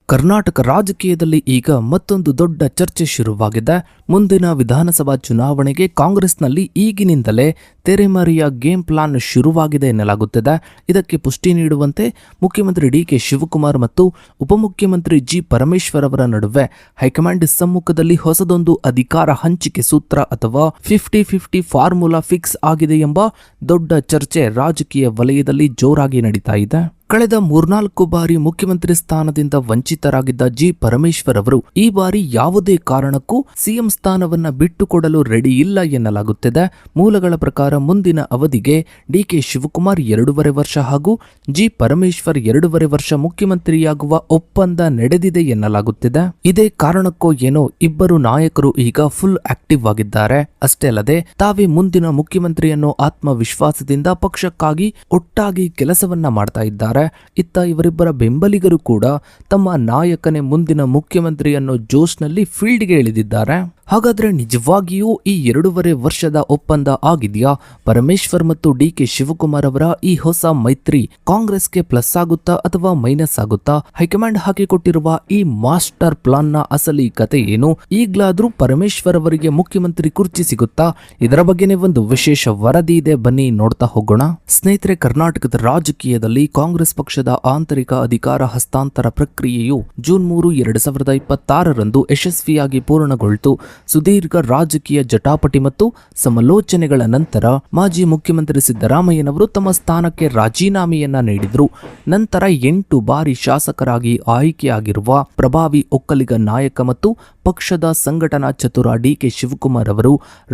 ಕರ್ನಾಟಕ ರಾಜಕೀಯದಲ್ಲಿ ಈಗ ಮತ್ತೊಂದು ದೊಡ್ಡ ಚರ್ಚೆ ಶುರುವಾಗಿದೆ. ಮುಂದಿನ ವಿಧಾನಸಭಾ ಚುನಾವಣೆಗೆ ಕಾಂಗ್ರೆಸ್ನಲ್ಲಿ ಈಗಿನಿಂದಲೇ ತೆರೆಮರೆಯ ಗೇಮ್ ಪ್ಲಾನ್ ಶುರುವಾಗಿದೆ ಎನ್ನಲಾಗುತ್ತಿದೆ. ಇದಕ್ಕೆ ಪುಷ್ಟಿ ನೀಡುವಂತೆ ಮುಖ್ಯಮಂತ್ರಿ ಡಿಕೆ ಶಿವಕುಮಾರ್ ಮತ್ತು ಉಪಮುಖ್ಯಮಂತ್ರಿ ಜಿ ಪರಮೇಶ್ವರ್ ಅವರ ನಡುವೆ ಹೈಕಮಾಂಡ್ ಸಮ್ಮುಖದಲ್ಲಿ ಹೊಸದೊಂದು ಅಧಿಕಾರ ಹಂಚಿಕೆ ಸೂತ್ರ ಅಥವಾ 50-50 ಫಾರ್ಮುಲಾ ಫಿಕ್ಸ್ ಆಗಿದೆ ಎಂಬ ದೊಡ್ಡ ಚರ್ಚೆ ರಾಜಕೀಯ ವಲಯದಲ್ಲಿ ಜೋರಾಗಿ ನಡೀತಾ ಇದೆ. ಕಳೆದ 3-4 ಬಾರಿ ಮುಖ್ಯಮಂತ್ರಿ ಸ್ಥಾನದಿಂದ ವಂಚಿತರಾಗಿದ್ದ ಜಿ ಪರಮೇಶ್ವರ್ ಅವರು ಈ ಬಾರಿ ಯಾವುದೇ ಕಾರಣಕ್ಕೂ ಸಿಎಂ ಸ್ಥಾನವನ್ನ ಬಿಟ್ಟುಕೊಡಲು ರೆಡಿ ಇಲ್ಲ ಎನ್ನಲಾಗುತ್ತಿದೆ. ಮೂಲಗಳ ಪ್ರಕಾರ ಮುಂದಿನ ಅವಧಿಗೆ ಡಿಕೆ ಶಿವಕುಮಾರ್ 2.5 ವರ್ಷ ಹಾಗೂ ಜಿ ಪರಮೇಶ್ವರ್ 2.5 ವರ್ಷ ಮುಖ್ಯಮಂತ್ರಿಯಾಗುವ ಒಪ್ಪಂದ ನಡೆದಿದೆ ಎನ್ನಲಾಗುತ್ತಿದೆ. ಇದೇ ಕಾರಣಕ್ಕೋ ಏನೋ ಇಬ್ಬರು ನಾಯಕರು ಈಗ ಫುಲ್ ಆಕ್ಟಿವ್ ಆಗಿದ್ದಾರೆ. ಅಷ್ಟೇ ಅಲ್ಲದೆ ತಾವೇ ಮುಂದಿನ ಮುಖ್ಯಮಂತ್ರಿಯನ್ನು ಆತ್ಮವಿಶ್ವಾಸದಿಂದ ಪಕ್ಷಕ್ಕಾಗಿ ಒಟ್ಟಾಗಿ ಕೆಲಸವನ್ನ ಮಾಡ್ತಾ ಇದ್ದಾರೆ. ಇತ್ತ ಇವರಿಬ್ಬರ ಬೆಂಬಲಿಗರು ಕೂಡ ತಮ್ಮ ನಾಯಕನೇ ಮುಂದಿನ ಮುಖ್ಯಮಂತ್ರಿಯನ್ನು ಜೋಶ್ನಲ್ಲಿ ಫೀಲ್ಡ್ಗೆ ಇಳಿದಿದ್ದಾರೆ. ಹಾಗಾದ್ರೆ ನಿಜವಾಗಿಯೂ ಈ 2.5 ವರ್ಷದ ಒಪ್ಪಂದ ಆಗಿದೆಯಾ? ಪರಮೇಶ್ವರ್ ಮತ್ತು ಡಿಕೆ ಶಿವಕುಮಾರ್ ಅವರ ಈ ಹೊಸ ಮೈತ್ರಿ ಕಾಂಗ್ರೆಸ್ಗೆ ಪ್ಲಸ್ ಆಗುತ್ತಾ ಅಥವಾ ಮೈನಸ್ ಆಗುತ್ತಾ? ಹೈಕಮಾಂಡ್ ಹಾಕಿಕೊಟ್ಟಿರುವ ಈ ಮಾಸ್ಟರ್ ಪ್ಲಾನ್ ನ ಅಸಲಿ ಕತೆ ಏನು? ಈಗ್ಲಾದ್ರೂ ಪರಮೇಶ್ವರ್ ಅವರಿಗೆ ಮುಖ್ಯಮಂತ್ರಿ ಕುರ್ಚಿ ಸಿಗುತ್ತಾ? ಇದರ ಬಗ್ಗೆನೇ ಒಂದು ವಿಶೇಷ ವರದಿ ಇದೆ, ಬನ್ನಿ ನೋಡ್ತಾ ಹೋಗೋಣ. ಸ್ನೇಹಿತರೆ, ಕರ್ನಾಟಕದ ರಾಜಕೀಯದಲ್ಲಿ ಕಾಂಗ್ರೆಸ್ ಪಕ್ಷದ ಆಂತರಿಕ ಅಧಿಕಾರ ಹಸ್ತಾಂತರ ಪ್ರಕ್ರಿಯೆಯು ಜೂನ್ 3, 2026ರಂದು ಯಶಸ್ವಿಯಾಗಿ ಪೂರ್ಣಗೊಳ್ತು. ಸುದೀರ್ಘ ರಾಜಕೀಯ ಜಟಾಪಟಿ ಮತ್ತು ಸಮಾಲೋಚನೆಗಳ ನಂತರ ಮಾಜಿ ಮುಖ್ಯಮಂತ್ರಿ ಸಿದ್ದರಾಮಯ್ಯನವರು ತಮ್ಮ ಸ್ಥಾನಕ್ಕೆ ರಾಜೀನಾಮೆಯನ್ನ ನೀಡಿದರು. ನಂತರ 8 ಬಾರಿ ಶಾಸಕರಾಗಿ ಆಯ್ಕೆಯಾಗಿರುವ ಪ್ರಭಾವಿ ಒಕ್ಕಲಿಗ ನಾಯಕ ಮತ್ತು ಪಕ್ಷದ ಸಂಘಟನಾ ಚತುರ ಡಿಕೆ ಶಿವಕುಮಾರ್ ಅವರು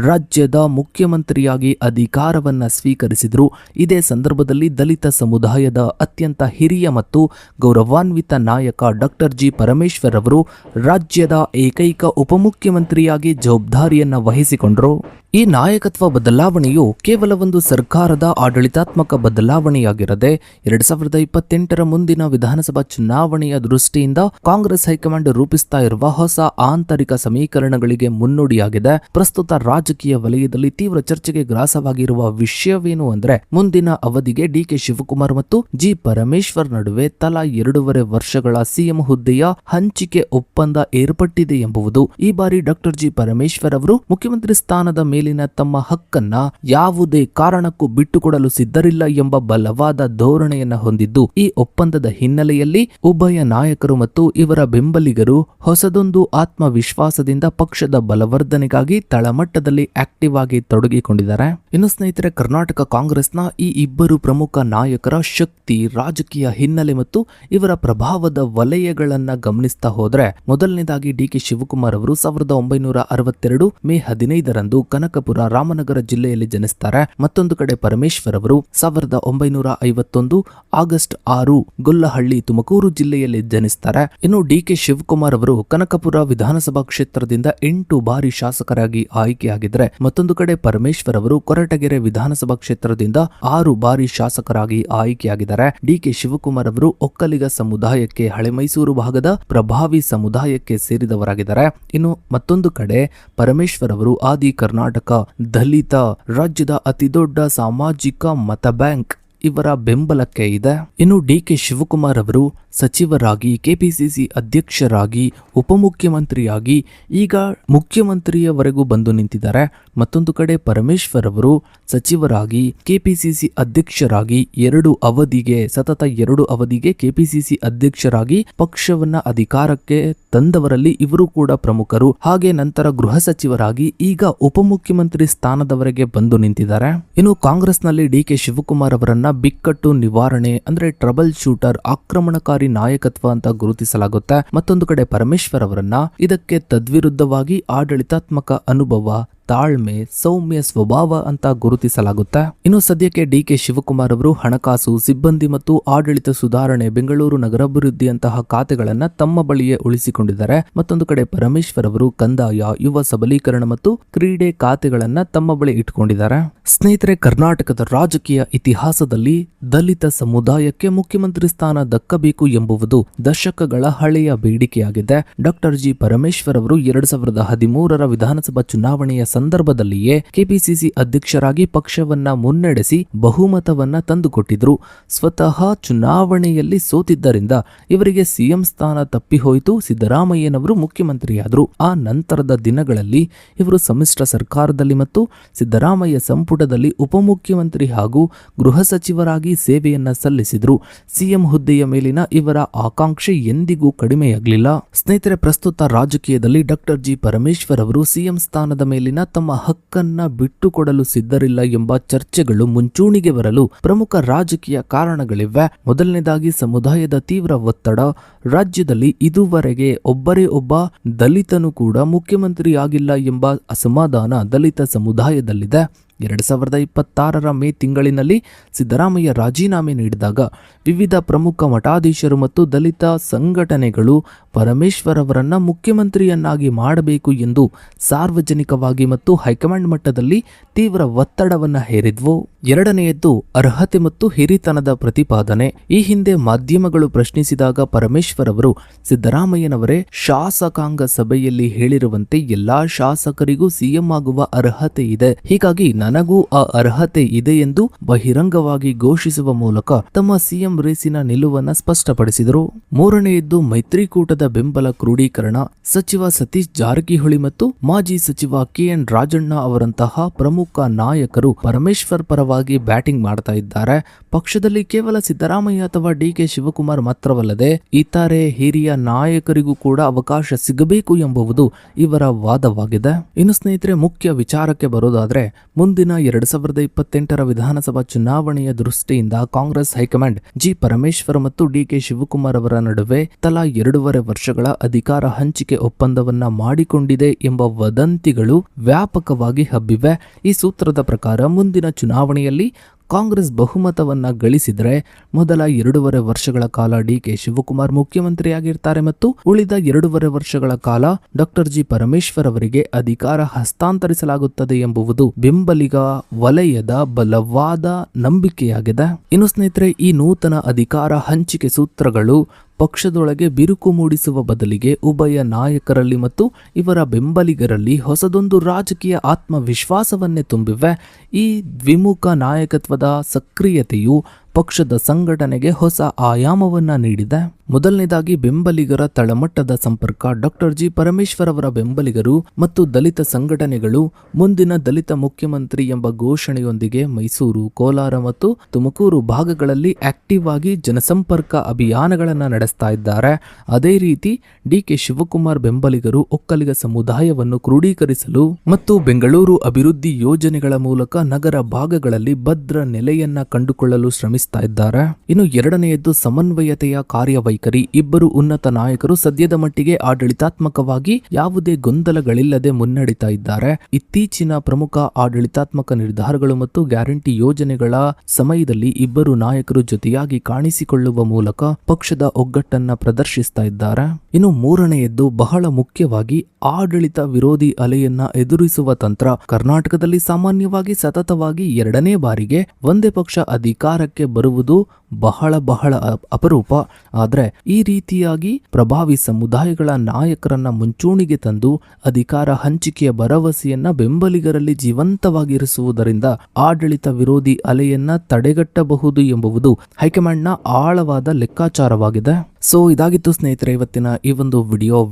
ರಾಜ್ಯದ ಮುಖ್ಯಮಂತ್ರಿಯಾಗಿ ಅಧಿಕಾರವನ್ನ ಸ್ವೀಕರಿಸಿದರು. ಇದೇ ಸಂದರ್ಭದಲ್ಲಿ ದಲಿತ ಸಮುದಾಯದ ಅತ್ಯಂತ ಹಿರಿಯ ಮತ್ತು ಗೌರವಾನ್ವಿತ ನಾಯಕ ಡಾಕ್ಟರ್ ಜಿ ಪರಮೇಶ್ವರ್ ಅವರು ರಾಜ್ಯದ ಏಕೈಕ ಉಪಮುಖ್ಯಮಂತ್ರಿಯಾಗಿ ಜವಾಬ್ದಾರಿಯನ್ನ ವಹಿಸಿಕೊಂಡರು. ಈ ನಾಯಕತ್ವ ಬದಲಾವಣೆಯು ಕೇವಲ ಒಂದು ಸರ್ಕಾರದ ಆಡಳಿತಾತ್ಮಕ ಬದಲಾವಣೆಯಾಗಿರದೆ 2028ರ ಮುಂದಿನ ವಿಧಾನಸಭಾ ಚುನಾವಣೆಯ ದೃಷ್ಟಿಯಿಂದ ಕಾಂಗ್ರೆಸ್ ಹೈಕಮಾಂಡ್ ರೂಪಿಸ್ತಾ ಇರುವ ಹೊಸ ಆಂತರಿಕ ಸಮೀಕರಣಗಳಿಗೆ ಮುನ್ನುಡಿಯಾಗಿದೆ. ಪ್ರಸ್ತುತ ರಾಜಕೀಯ ವಲಯದಲ್ಲಿ ತೀವ್ರ ಚರ್ಚೆಗೆ ಗ್ರಾಸವಾಗಿರುವ ವಿಷಯವೇನು ಅಂದ್ರೆ, ಮುಂದಿನ ಅವಧಿಗೆ ಡಿಕೆ ಶಿವಕುಮಾರ್ ಮತ್ತು ಜಿ ಪರಮೇಶ್ವರ್ ನಡುವೆ ತಲಾ 2.5 ವರ್ಷಗಳ ಸಿಎಂ ಹುದ್ದೆಯ ಹಂಚಿಕೆ ಒಪ್ಪಂದ ಏರ್ಪಟ್ಟಿದೆ ಎಂಬುದು. ಈ ಬಾರಿ ಡಾಕ್ಟರ್ ಜಿ ಪರಮೇಶ್ವರ್ ಅವರು ಮುಖ್ಯಮಂತ್ರಿ ಸ್ಥಾನದ ಮೇಲಿನ ತಮ್ಮ ಹಕ್ಕನ್ನ ಯಾವುದೇ ಕಾರಣಕ್ಕೂ ಬಿಟ್ಟುಕೊಡಲು ಸಿದ್ಧರಿಲ್ಲ ಎಂಬ ಬಲವಾದ ಧೋರಣೆಯನ್ನ ಹೊಂದಿದ್ದು, ಈ ಒಪ್ಪಂದದ ಹಿನ್ನೆಲೆಯಲ್ಲಿ ಉಭಯ ನಾಯಕರು ಮತ್ತು ಇವರ ಬೆಂಬಲಿಗರು ಹೊಸದೊಂದು ಆತ್ಮವಿಶ್ವಾಸದಿಂದ ಪಕ್ಷದ ಬಲವರ್ಧನೆಗಾಗಿ ತಳಮಟ್ಟದಲ್ಲಿ ಆಕ್ಟಿವ್ ಆಗಿ ತೊಡಗಿಕೊಂಡಿದ್ದಾರೆ. ಇನ್ನು ಸ್ನೇಹಿತರೆ, ಕರ್ನಾಟಕ ಕಾಂಗ್ರೆಸ್ನ ಈ ಇಬ್ಬರು ಪ್ರಮುಖ ನಾಯಕರ ಶಕ್ತಿ, ರಾಜಕೀಯ ಹಿನ್ನೆಲೆ ಮತ್ತು ಇವರ ಪ್ರಭಾವದ ವಲಯಗಳನ್ನ ಗಮನಿಸ್ತಾ ಹೋದ್ರೆ, ಮೊದಲನೇದಾಗಿ ಡಿಕೆ ಶಿವಕುಮಾರ್ ಅವರು 1962 ಮೇ 15ರಂದು ಕನಕಪುರ ರಾಮನಗರ ಜಿಲ್ಲೆಯಲ್ಲಿ ಜನಿಸ್ತಾರೆ. ಮತ್ತೊಂದು ಕಡೆ ಪರಮೇಶ್ವರ್ ಅವರು 1951 ಆಗಸ್ಟ್ 6 ಗೊಲ್ಲಹಳ್ಳಿ ತುಮಕೂರು ಜಿಲ್ಲೆಯಲ್ಲಿ ಜನಿಸ್ತಾರೆ. ಇನ್ನು ಡಿಕೆ ಶಿವಕುಮಾರ್ ಅವರು ಕನಕಪುರ ವಿಧಾನಸಭಾ ಕ್ಷೇತ್ರದಿಂದ 8 ಬಾರಿ ಶಾಸಕರಾಗಿ ಆಯ್ಕೆಯಾಗಿದ್ದಾರೆ. ಮತ್ತೊಂದು ಕಡೆ ಪರಮೇಶ್ವರ್ ಅವರು ಕೊರಟಗೆರೆ ವಿಧಾನಸಭಾ ಕ್ಷೇತ್ರದಿಂದ 6 ಬಾರಿ ಶಾಸಕರಾಗಿ ಆಯ್ಕೆಯಾಗಿದ್ದಾರೆ. ಡಿಕೆ ಶಿವಕುಮಾರ್ ಅವರು ಒಕ್ಕಲಿಗ ಸಮುದಾಯಕ್ಕೆ, ಹಳೆ ಮೈಸೂರು ಭಾಗದ ಪ್ರಭಾವಿ ಸಮುದಾಯಕ್ಕೆ ಸೇರಿದವರಾಗಿದ್ದಾರೆ. ಇನ್ನು ಮತ್ತೊಂದು ಕಡೆ ಪರಮೇಶ್ವರ್ ಅವರು ಆದಿ ಕರ್ನಾಟಕ ದಲಿತ ರಾಜ್ಯದ ಅತಿದೊಡ್ಡ ಸಾಮಾಜಿಕ ಮತ ಬ್ಯಾಂಕ್ ಇವರ ಬೆಂಬಲಕ್ಕೆ ಇದೆ. ಇನ್ನು ಡಿಕೆ ಶಿವಕುಮಾರ್ ಅವರು ಸಚಿವರಾಗಿ, ಕೆಪಿಸಿಸಿ ಅಧ್ಯಕ್ಷರಾಗಿ, ಉಪಮುಖ್ಯಮಂತ್ರಿಯಾಗಿ ಈಗ ಮುಖ್ಯಮಂತ್ರಿಯವರೆಗೂ ಬಂದು ನಿಂತಿದ್ದಾರೆ. ಮತ್ತೊಂದು ಕಡೆ ಪರಮೇಶ್ವರ್ ಅವರು ಸಚಿವರಾಗಿ, ಕೆಪಿಸಿಸಿ ಅಧ್ಯಕ್ಷರಾಗಿ ಸತತ 2 ಅವಧಿಗೆ ಕೆಪಿಸಿಸಿ ಅಧ್ಯಕ್ಷರಾಗಿ ಪಕ್ಷವನ್ನ ಅಧಿಕಾರಕ್ಕೆ ತಂದವರಲ್ಲಿ ಇವರು ಕೂಡ ಪ್ರಮುಖರು. ಹಾಗೆ ನಂತರ ಗೃಹ ಸಚಿವರಾಗಿ ಈಗ ಉಪಮುಖ್ಯಮಂತ್ರಿ ಸ್ಥಾನದವರೆಗೆ ಬಂದು ನಿಂತಿದ್ದಾರೆ. ಇನ್ನು ಕಾಂಗ್ರೆಸ್ನಲ್ಲಿ ಡಿಕೆ ಶಿವಕುಮಾರ್ ಅವರನ್ನ ಬಿಕ್ಕಟ್ಟು ನಿವಾರಣೆ ಅಂದ್ರೆ ಟ್ರಬಲ್ ಶೂಟರ್, ಆಕ್ರಮಣಕಾರಿ ನಾಯಕತ್ವ ಅಂತ ಗುರುತಿಸಲಾಗುತ್ತೆ. ಮತ್ತೊಂದು ಕಡೆ ಪರಮೇಶ್ವರ್ ಅವರನ್ನ ಇದಕ್ಕೆ ತದ್ವಿರುದ್ಧವಾಗಿ ಆಡಳಿತಾತ್ಮಕ ಅನುಭವ, ತಾಳ್ಮೆ, ಸೌಮ್ಯ ಸ್ವಭಾವ ಅಂತ ಗುರುತಿಸಲಾಗುತ್ತೆ. ಇನ್ನು ಸದ್ಯಕ್ಕೆ ಡಿಕೆ ಶಿವಕುಮಾರ್ ಅವರು ಹಣಕಾಸು, ಸಿಬ್ಬಂದಿ ಮತ್ತು ಆಡಳಿತ ಸುಧಾರಣೆ, ಬೆಂಗಳೂರು ನಗರಾಭಿವೃದ್ಧಿ ಅಂತಹ ಖಾತೆಗಳನ್ನ ತಮ್ಮ ಬಳಿಯೇ ಉಳಿಸಿಕೊಂಡಿದ್ದಾರೆ. ಮತ್ತೊಂದು ಕಡೆ ಪರಮೇಶ್ವರ್ ಅವರು ಕಂದಾಯ, ಯುವ ಸಬಲೀಕರಣ ಮತ್ತು ಕ್ರೀಡೆ ಖಾತೆಗಳನ್ನ ತಮ್ಮ ಬಳಿ ಇಟ್ಟುಕೊಂಡಿದ್ದಾರೆ. ಸ್ನೇಹಿತರೆ, ಕರ್ನಾಟಕದ ರಾಜಕೀಯ ಇತಿಹಾಸದಲ್ಲಿ ದಲಿತ ಸಮುದಾಯಕ್ಕೆ ಮುಖ್ಯಮಂತ್ರಿ ಸ್ಥಾನ ದಕ್ಕಬೇಕು ಎಂಬುವುದು ದಶಕಗಳ ಹಳೆಯ ಬೇಡಿಕೆಯಾಗಿದೆ. ಡಾಕ್ಟರ್ ಜಿ ಪರಮೇಶ್ವರ್ ಅವರು 2013ರ ವಿಧಾನಸಭಾ ಚುನಾವಣೆಯ ಸಂದರ್ಭದಲ್ಲಿಯೇ ಕೆಪಿಸಿಸಿ ಅಧ್ಯಕ್ಷರಾಗಿ ಪಕ್ಷವನ್ನ ಮುನ್ನಡೆಸಿ ಬಹುಮತವನ್ನ ತಂದುಕೊಟ್ಟಿದ್ರು. ಸ್ವತಃ ಚುನಾವಣೆಯಲ್ಲಿ ಸೋತಿದ್ದರಿಂದ ಇವರಿಗೆ ಸಿಎಂ ಸ್ಥಾನ ತಪ್ಪಿಹೋಯಿತು. ಸಿದ್ದರಾಮಯ್ಯನವರು ಮುಖ್ಯಮಂತ್ರಿಯಾದರು. ಆ ನಂತರದ ದಿನಗಳಲ್ಲಿ ಇವರು ಸಮ್ಮಿಶ್ರ ಸರ್ಕಾರದಲ್ಲಿ ಮತ್ತು ಸಿದ್ದರಾಮಯ್ಯ ಸಂಪುಟದಲ್ಲಿ ಉಪಮುಖ್ಯಮಂತ್ರಿ ಹಾಗೂ ಗೃಹ ಸಚಿವರಾಗಿ ಸೇವೆಯನ್ನ ಸಲ್ಲಿಸಿದ್ರು. ಸಿಎಂ ಹುದ್ದೆಯ ಮೇಲಿನ ಇವರ ಆಕಾಂಕ್ಷೆ ಎಂದಿಗೂ ಕಡಿಮೆಯಾಗಲಿಲ್ಲ. ಸ್ನೇಹಿತರೆ, ಪ್ರಸ್ತುತ ರಾಜಕೀಯದಲ್ಲಿ ಡಾಕ್ಟರ್ ಜಿ ಪರಮೇಶ್ವರ್ ಅವರು ಸಿಎಂ ಸ್ಥಾನದ ಮೇಲಿನ ತಮ್ಮ ಹಕ್ಕನ್ನ ಬಿಟ್ಟುಕೊಡಲು ಸಿದ್ಧರಿಲ್ಲ ಎಂಬ ಚರ್ಚೆಗಳು ಮುಂಚೂಣಿಗೆ ಬರಲು ಪ್ರಮುಖ ರಾಜಕೀಯ ಕಾರಣಗಳಿವೆ. ಮೊದಲನೇದಾಗಿ ಸಮುದಾಯದ ತೀವ್ರ ಒತ್ತಡ. ರಾಜ್ಯದಲ್ಲಿ ಇದುವರೆಗೆ ಒಬ್ಬರೇ ಒಬ್ಬ ದಲಿತನು ಕೂಡ ಮುಖ್ಯಮಂತ್ರಿ ಆಗಿಲ್ಲ ಎಂಬ ಅಸಮಾಧಾನ ದಲಿತ ಸಮುದಾಯದಲ್ಲಿದೆ. 2026 ಮೇ ತಿಂಗಳಿನಲ್ಲಿ ಸಿದ್ದರಾಮಯ್ಯ ರಾಜೀನಾಮೆ ನೀಡಿದಾಗ ವಿವಿಧ ಪ್ರಮುಖ ಮಠಾಧೀಶರು ಮತ್ತು ದಲಿತ ಸಂಘಟನೆಗಳು ಪರಮೇಶ್ವರ್ ಅವರನ್ನ ಮುಖ್ಯಮಂತ್ರಿಯನ್ನಾಗಿ ಮಾಡಬೇಕು ಎಂದು ಸಾರ್ವಜನಿಕವಾಗಿ ಮತ್ತು ಹೈಕಮಾಂಡ್ ಮಟ್ಟದಲ್ಲಿ ತೀವ್ರ ಒತ್ತಡವನ್ನು ಹೇರಿದ್ವು. ಎರಡನೆಯದ್ದು ಅರ್ಹತೆ ಮತ್ತು ಹಿರಿತನದ ಪ್ರತಿಪಾದನೆ. ಈ ಹಿಂದೆ ಮಾಧ್ಯಮಗಳು ಪ್ರಶ್ನಿಸಿದಾಗ ಪರಮೇಶ್ವರ್ ಅವರು ಸಿದ್ದರಾಮಯ್ಯನವರೇ ಶಾಸಕಾಂಗ ಸಭೆಯಲ್ಲಿ ಹೇಳಿರುವಂತೆ ಎಲ್ಲಾ ಶಾಸಕರಿಗೂ ಸಿಎಂ ಆಗುವ ಅರ್ಹತೆ ಇದೆ, ಹೀಗಾಗಿ ನನಗೂ ಆ ಅರ್ಹತೆ ಇದೆ ಎಂದು ಬಹಿರಂಗವಾಗಿ ಘೋಷಿಸುವ ಮೂಲಕ ತಮ್ಮ ಸಿಎಂ ರೇಸಿನ ನಿಲುವನ್ನ ಸ್ಪಷ್ಟಪಡಿಸಿದರು. ಮೂರನೆಯದ್ದು ಮೈತ್ರಿಕೂಟದ ಬೆಂಬಲ ಕ್ರೋಢೀಕರಣ. ಸಚಿವ ಸತೀಶ್ ಜಾರಕಿಹೊಳಿ ಮತ್ತು ಮಾಜಿ ಸಚಿವ ಕೆಎನ್ ರಾಜಣ್ಣ ಅವರಂತಹ ಪ್ರಮುಖ ನಾಯಕರು ಪರಮೇಶ್ವರ್ ಪರವಾಗಿ ಬ್ಯಾಟಿಂಗ್ ಮಾಡ್ತಾ ಇದ್ದಾರೆ. ಪಕ್ಷದಲ್ಲಿ ಕೇವಲ ಸಿದ್ದರಾಮಯ್ಯ ಅಥವಾ ಡಿಕೆ ಶಿವಕುಮಾರ್ ಮಾತ್ರವಲ್ಲದೆ ಇತರೆ ಹಿರಿಯ ನಾಯಕರಿಗೂ ಕೂಡ ಅವಕಾಶ ಸಿಗಬೇಕು ಎಂಬುದು ಇವರ ವಾದವಾಗಿದೆ. ಇನ್ನು ಸ್ನೇಹಿತರೆ, ಮುಖ್ಯ ವಿಚಾರಕ್ಕೆ ಬರೋದಾದ್ರೆ ಮುಂದಿನ 2028 ವಿಧಾನಸಭಾ ಚುನಾವಣೆಯ ದೃಷ್ಟಿಯಿಂದ ಕಾಂಗ್ರೆಸ್ ಹೈಕಮಾಂಡ್ ಜಿ ಪರಮೇಶ್ವರ್ ಮತ್ತು ಡಿಕೆ ಶಿವಕುಮಾರ್ ಅವರ ನಡುವೆ ತಲಾ 2.5 ವರ್ಷಗಳ ಅಧಿಕಾರ ಹಂಚಿಕೆ ಒಪ್ಪಂದವನ್ನ ಮಾಡಿಕೊಂಡಿದೆ ಎಂಬ ವದಂತಿಗಳು ವ್ಯಾಪಕವಾಗಿ ಹಬ್ಬಿವೆ. ಈ ಸೂತ್ರದ ಪ್ರಕಾರ ಮುಂದಿನ ಚುನಾವಣೆಯಲ್ಲಿ ಕಾಂಗ್ರೆಸ್ ಬಹುಮತವನ್ನ ಗಳಿಸಿದರೆ ಮೊದಲ 2.5 ವರ್ಷಗಳ ಕಾಲ ಡಿಕೆ ಶಿವಕುಮಾರ್ ಮುಖ್ಯಮಂತ್ರಿಯಾಗಿರ್ತಾರೆ ಮತ್ತು ಉಳಿದ 2.5 ವರ್ಷಗಳ ಕಾಲ ಡಾಕ್ಟರ್ ಜಿ ಪರಮೇಶ್ವರ್ ಅವರಿಗೆ ಅಧಿಕಾರ ಹಸ್ತಾಂತರಿಸಲಾಗುತ್ತದೆ ಎಂಬುದು ಬೆಂಬಲಿಗ ವಲಯದ ಬಲವಾದ ನಂಬಿಕೆಯಾಗಿದೆ. ಇನ್ನು ಸ್ನೇಹಿತರೆ, ಈ ನೂತನ ಅಧಿಕಾರ ಹಂಚಿಕೆ ಸೂತ್ರಗಳು ಪಕ್ಷದೊಳಗೆ ಬಿರುಕು ಮೂಡಿಸುವ ಬದಲಿಗೆ ಉಭಯ ನಾಯಕರಲ್ಲಿ ಮತ್ತು ಇವರ ಬೆಂಬಲಿಗರಲ್ಲಿ ಹೊಸದೊಂದು ರಾಜಕೀಯ ಆತ್ಮವಿಶ್ವಾಸವನ್ನೇ ತುಂಬಿವೆ. ಈ ದ್ವಿಮುಖ ನಾಯಕತ್ವದ ಸಕ್ರಿಯತೆಯು ಪಕ್ಷದ ಸಂಘಟನೆಗೆ ಹೊಸ ಆಯಾಮವನ್ನ ನೀಡಿದೆ. ಮೊದಲನೇದಾಗಿ ಬೆಂಬಲಿಗರ ತಳಮಟ್ಟದ ಸಂಪರ್ಕ. ಡಾಕ್ಟರ್ ಜಿ ಪರಮೇಶ್ವರ್ ಅವರ ಬೆಂಬಲಿಗರು ಮತ್ತು ದಲಿತ ಸಂಘಟನೆಗಳು ಮುಂದಿನ ದಲಿತ ಮುಖ್ಯಮಂತ್ರಿ ಎಂಬ ಘೋಷಣೆಯೊಂದಿಗೆ ಮೈಸೂರು, ಕೋಲಾರ ಮತ್ತು ತುಮಕೂರು ಭಾಗಗಳಲ್ಲಿ ಆಕ್ಟಿವ್ ಆಗಿ ಜನಸಂಪರ್ಕ ಅಭಿಯಾನಗಳನ್ನು ನಡೆಸ್ತಾ ಇದ್ದಾರೆ. ಅದೇ ರೀತಿ ಡಿಕೆ ಶಿವಕುಮಾರ್ ಬೆಂಬಲಿಗರು ಒಕ್ಕಲಿಗ ಸಮುದಾಯವನ್ನು ಕ್ರೋಢೀಕರಿಸಲು ಮತ್ತು ಬೆಂಗಳೂರು ಅಭಿವೃದ್ಧಿ ಯೋಜನೆಗಳ ಮೂಲಕ ನಗರ ಭಾಗಗಳಲ್ಲಿ ಭದ್ರ ನೆಲೆಯನ್ನ ಕಂಡುಕೊಳ್ಳಲು ಶ್ರಮಿಸುತ್ತಾರೆ. ಇನ್ನು ಎರಡನೆಯದ್ದು ಸಮನ್ವಯತೆಯ ಕಾರ್ಯವೈಖರಿ. ಇಬ್ಬರು ಉನ್ನತ ನಾಯಕರು ಸದ್ಯದ ಮಟ್ಟಿಗೆ ಆಡಳಿತಾತ್ಮಕವಾಗಿ ಯಾವುದೇ ಗೊಂದಲಗಳಿಲ್ಲದೆ ಮುನ್ನಡೆತಾ ಇದ್ದಾರೆ. ಇತ್ತೀಚಿನ ಪ್ರಮುಖ ಆಡಳಿತಾತ್ಮಕ ನಿರ್ಧಾರಗಳು ಮತ್ತು ಗ್ಯಾರಂಟಿ ಯೋಜನೆಗಳ ಸಮಯದಲ್ಲಿ ಇಬ್ಬರು ನಾಯಕರು ಜೊತೆಯಾಗಿ ಕಾಣಿಸಿಕೊಳ್ಳುವ ಮೂಲಕ ಪಕ್ಷದ ಒಗ್ಗಟ್ಟನ್ನ ಪ್ರದರ್ಶಿಸ್ತಾ ಇದ್ದಾರೆ. ಇನ್ನು ಮೂರನೆಯದ್ದು ಬಹಳ ಮುಖ್ಯವಾಗಿ ಆಡಳಿತ ವಿರೋಧಿ ಅಲೆಯನ್ನ ಎದುರಿಸುವ ತಂತ್ರ. ಕರ್ನಾಟಕದಲ್ಲಿ ಸಾಮಾನ್ಯವಾಗಿ ಸತತವಾಗಿ 2ನೇ ಬಾರಿಗೆ ಒಂದೇ ಪಕ್ಷ ಅಧಿಕಾರಕ್ಕೆ ಬರುವುದು ಬಹಳ ಅಪರೂಪ. ಆದ್ರೆ ಈ ರೀತಿಯಾಗಿ ಪ್ರಭಾವಿ ಸಮುದಾಯಗಳ ನಾಯಕರನ್ನ ಮುಂಚೂಣಿಗೆ ತಂದು ಅಧಿಕಾರ ಹಂಚಿಕೆಯ ಭರವಸೆಯನ್ನ ಬೆಂಬಲಿಗರಲ್ಲಿ ಜೀವಂತವಾಗಿರಿಸುವುದರಿಂದ ಆಡಳಿತ ವಿರೋಧಿ ಅಲೆಯನ್ನ ತಡೆಗಟ್ಟಬಹುದು ಎಂಬುದು ಹೈಕಮಾಂಡ್ನ ಆಳವಾದ ಲೆಕ್ಕಾಚಾರವಾಗಿದೆ. ಸೊ ಇದಾಗಿತ್ತು ಸ್ನೇಹಿತರೆ ಇವತ್ತಿನ ಈ ಒಂದು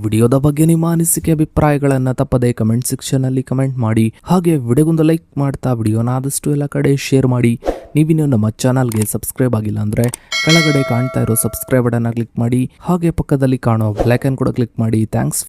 ವಿಡಿಯೋದ ಬಗ್ಗೆ ನಿಮ್ಮ ಅನಿಸಿಕೆ ಅಭಿಪ್ರಾಯಗಳನ್ನ ತಪ್ಪದೆ ಕಮೆಂಟ್ ಸೆಕ್ಷನ್ ಅಲ್ಲಿ ಕಮೆಂಟ್ ಮಾಡಿ. ಹಾಗೆ ವಿಡಿಯೋಗೊಂದು ಲೈಕ್ ಮಾಡ್ತಾ ವಿಡಿಯೋನ ಆದಷ್ಟು ಎಲ್ಲ ಕಡೆ ಶೇರ್ ಮಾಡಿ. ನೀವಿನ್ನೂ ನಮ್ಮ ಚಾನಲ್ಗೆ ಸಬ್ಸ್ಕ್ರೈಬ್ ಆಗಿಲ್ಲ ಅಂದ್ರೆ ಕೆಳಗಡೆ ಕಾಣ್ತಾ ಇರೋ ಸಬ್ಸ್ಕ್ರೈಬ್ ಬಟನ್ ಕ್ಲಿಕ್ ಮಾಡಿ. ಹಾಗೆ ಪಕ್ಕದಲ್ಲಿ ಕಾಣೋ ಬೆಲ್ ಐಕಾನ್ ಕೂಡ ಕ್ಲಿಕ್ ಮಾಡಿ. ಥ್ಯಾಂಕ್ಸ್.